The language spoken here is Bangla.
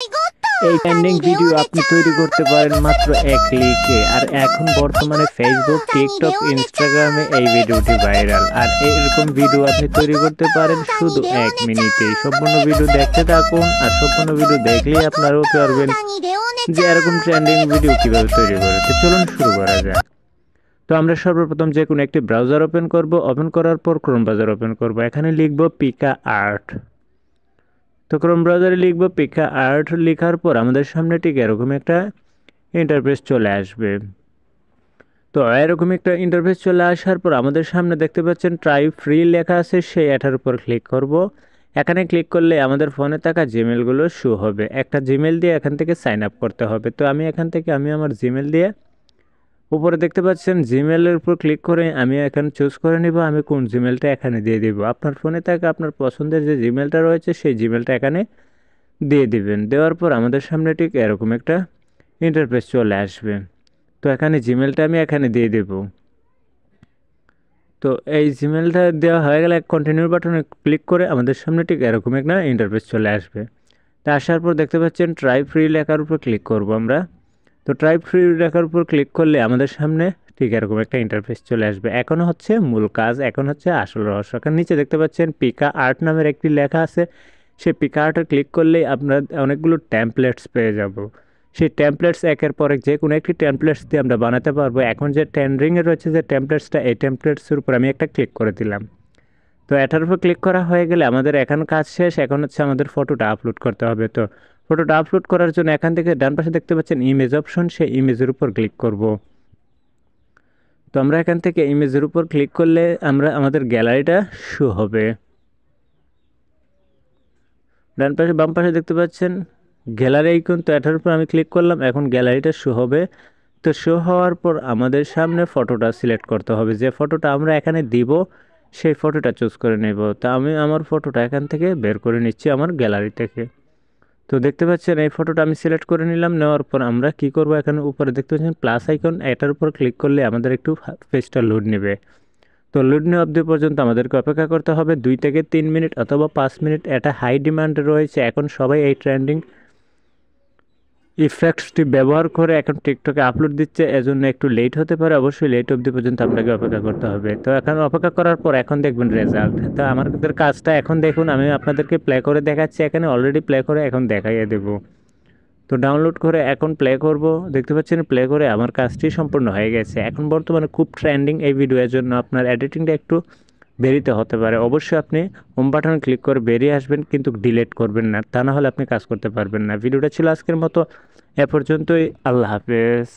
এই ট্রেন্ডিং ভিডিও আপনি তৈরি করতে পারেন মাত্র এক ক্লিকে। আর এখন বর্তমানে ফেসবুক, টিকটক, ইনস্টাগ্রামে এই ভিডিওটি ভাইরাল। আর এরকম ভিডিও আপনি তৈরি করতে পারেন শুধু 1 মিনিটেই। সম্পূর্ণ ভিডিও দেখতে থাকুন, আর সম্পূর্ণ ভিডিও দেখলেই আপনারাও পারবেন যে এরকম ট্রেন্ডিং ভিডিও কিভাবে তৈরি করে। তো চলুন শুরু করা যাক। তো আমরা সর্বপ্রথম যে কোনো একটি ব্রাউজার ওপেন করব। ওপেন করার পর ক্রোম ব্রাউজার ওপেন করব। এখানে লিখব pika.art। তো ক্রোম ব্রাউজারে লিখব pika.art। লেখার পর আমাদের সামনে ঠিক এরকম একটা ইন্টারফেস চলে আসবে। তো এরকম একটা ইন্টারফেস চলে আসার পর আমাদের সামনে দেখতে পাচ্ছেন ট্রাই ফ্রি লেখা আছে, সেই এটার উপর ক্লিক করব। এখানে ক্লিক করলে আমাদের ফোনে থাকা জিমেলগুলো শো হবে। একটা জিমেল দিয়ে এখান থেকে সাইন আপ করতে হবে। তো আমি এখান থেকে আমার জিমেল দিয়ে, উপরে দেখতে পাচ্ছেন জিমেলের উপর ক্লিক করে আমি এখানে চুজ করে নিব আমি কোন জিমেলটা এখানে দিয়ে দিব। আপনার ফোনে থাকা আপনার পছন্দের যে জিমেলটা রয়েছে সেই জিমেলটা এখানে দিয়ে দিবেন। দেওয়ার পর আমাদের সামনে ঠিক এরকম একটা ইন্টারফেস চলে আসবে। তো এখানে জিমেলটা আমি এখানে দিয়ে দেব। তো এই জিমেলটা দেওয়া হয়ে গেলে কন্টিনিউ বাটনে ক্লিক করে আমাদের সামনে ঠিক এরকম একটা ইন্টারফেস চলে আসবে। তা আসার পর দেখতে পাচ্ছেন ট্রাই ফ্রি লেখার উপর ক্লিক করব আমরা। তো ট্রাই ফ্রি লেখার উপর ক্লিক করলে আমাদের সামনে ঠিক এরকম একটা ইন্টারফেস চলে আসবে। এখন হচ্ছে মূল কাজ, এখন হচ্ছে আসল রহস্য। এখানে নিচে দেখতে পাচ্ছেন pika.art নামের একটি লেখা আছে। সেই pika.art ক্লিক করলেই আমরা অনেকগুলো টেমপ্লেটস পেয়ে যাব। সেই টেমপ্লেটস একের পর এক যে কোনো একটি টেমপ্লেটস দিয়ে আমরা বানাতে পারবো। এখন যে ট্রেন্ডিংয়ে রয়েছে যে টেমপ্লেটসটা, এই টেমপ্লেটসের উপর আমি একটা ক্লিক করে দিলাম। তো এটার উপর ক্লিক করা হয়ে গেলে আমাদের এখন কাজ শেষ। এখন হচ্ছে আমাদের ফটোটা আপলোড করতে হবে। তো ফটোটা আপলোড করার জন্য এখান থেকে ডান পাশে দেখতে পাচ্ছেন ইমেজ অপশন, সেই ইমেজের উপর ক্লিক করব। তো আমরা এখান থেকে ইমেজের উপর ক্লিক করলে আমাদের গ্যালারিটা শো হবে। ডান পাশে বাম পাশে দেখতে পাচ্ছেন গ্যালারি আইকন। তো এটার উপর আমি ক্লিক করলাম, এখন গ্যালারিটা শো হবে। তো শো হওয়ার পর আমাদের সামনে ফটোটা সিলেক্ট করতে হবে। যে ফটোটা আমরা এখানে দিব সেই ফটোটা চুজ করে নেব। তো আমি আমার ফটোটা এখান থেকে বের করে নিচ্ছি আমার গ্যালারি থেকে। তো দেখতে পাচ্ছেন এই ফটোটা আমি সিলেক্ট করে নিলাম। নেওয়ার পর আমরা কি করব, এখানে উপরে দেখতে পাচ্ছেন প্লাস আইকন, এটার উপর ক্লিক করলে আমাদের একটু পেজটা লোড নেবে। তো লোড নেওয়া অবধি পর্যন্ত আমাদেরকে অপেক্ষা করতে হবে 2 থেকে 3 মিনিট অথবা 5 মিনিট। এটা হাই ডিমান্ডে রয়েছে। এখন সবাই এই ট্রেন্ডিং ইফেক্টসটি ব্যবহার করে এখন টিকটকে আপলোড দিচ্ছে, এজন্য একটু লেট হতে পারে। অবশ্যই লেট অবধি পর্যন্ত আপনাকে অপেক্ষা করতে হবে। তো এখন অপেক্ষা করার পর এখন দেখবেন রেজাল্ট। তো আমাদের কাজটা এখন দেখুন, আমি আপনাদেরকে প্লে করে দেখাচ্ছি। এখানে অলরেডি প্লে করে এখন দেখাইয়ে দেব। তো ডাউনলোড করে এখন প্লে করব। দেখতে পাচ্ছেন প্লে করে আমার কাজটি সম্পূর্ণ হয়ে গেছে। এখন বর্তমানে খুব ট্রেন্ডিং এই ভিডিওর জন্য আপনার এডিটিংটা একটু দেরিতে হতে পারে। অবশ্যই আপনি হোম বাটনে ক্লিক করে বেরিয়ে আসবেন, কিন্তু ডিলিট করবেন না, তা না হলে আপনি কাজ করতে পারবেন না। ভিডিওটা ছিল আজকের মতো এ পর্যন্তই। আল্লাহ হাফেজ।